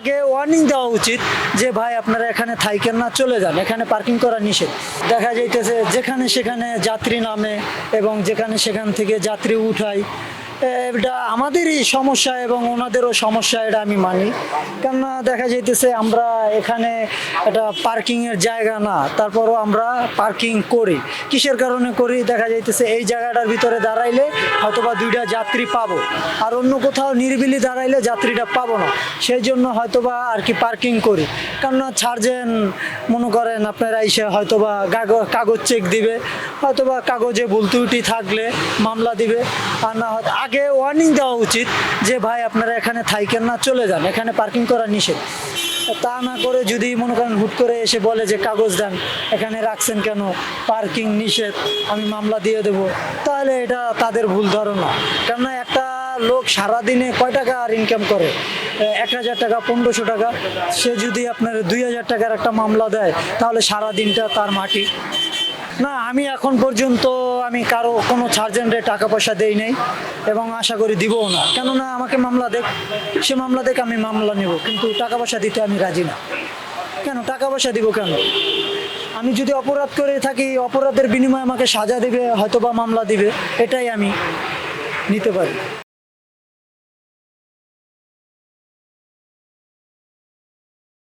আগে ওয়ার্নিং দেওয়া উচিত যে ভাই আপনারা এখানে থাইকেন না, চলে যান, এখানে পার্কিং করা নিষেধ। দেখা যাইতেছে যেখানে সেখানে যাত্রী নামে এবং যেখানে সেখান থেকে যাত্রী উঠায়। এটা আমাদেরই সমস্যা এবং ওনাদেরও সমস্যা, এটা আমি মানি। কেননা দেখা যাইতেছে আমরা এখানে একটা পার্কিংয়ের জায়গা না, তারপরও আমরা পার্কিং করি। কিসের কারণে করি? দেখা যাইতেছে এই জায়গাটার ভিতরে দাঁড়াইলে হয়তোবা দুইটা যাত্রী পাবো, আর অন্য কোথাও নিরিবিলি দাঁড়াইলে যাত্রীটা পাবো না, সেই জন্য হয়তোবা আর কি পার্কিং করি। কেননা ছাড়ছেন, মনে করেন আপনারা এসে হয়তোবা কাগজ চেক দিবে, হয়তোবা কাগজে ভুল ত্রুটি থাকলে মামলা দিবে। আর না হয়তো আগে ওয়ার্নিং দেওয়া উচিত যে ভাই আপনারা এখানে থাইকেন না, চলে যান, এখানে পার্কিং করা নিষেধ। তা না করে যদি মনে করেন হুট করে এসে বলে যে কাগজ দেন, এখানে রাখছেন কেন, পার্কিং নিষেধ, আমি মামলা দিয়ে দেবো, তাহলে এটা তাদের ভুল ধারণা। কেননা একটা লোক সারাদিনে কয় টাকা আর ইনকাম করে? 1,000 টাকা, 1500 টাকা। সে যদি আপনার 2,000 টাকার একটা মামলা দেয়, তাহলে সারাদিনটা তার মাটি। না, আমি এখন পর্যন্ত আমি কারো কোনো সার্জেন্টের টাকা পয়সা দেই নাই এবং আশা করি দিবও না। কেননা আমাকে মামলা দেখ, সে মামলা দেখ, আমি মামলা নেব, কিন্তু টাকা পয়সা দিতে আমি রাজি না। কেন টাকা পয়সা দিব কেন? আমি যদি অপরাধ করে থাকি, অপরাধের বিনিময়ে আমাকে সাজা দিবে, হয়তো বা মামলা দিবে, এটাই আমি নিতে পারি।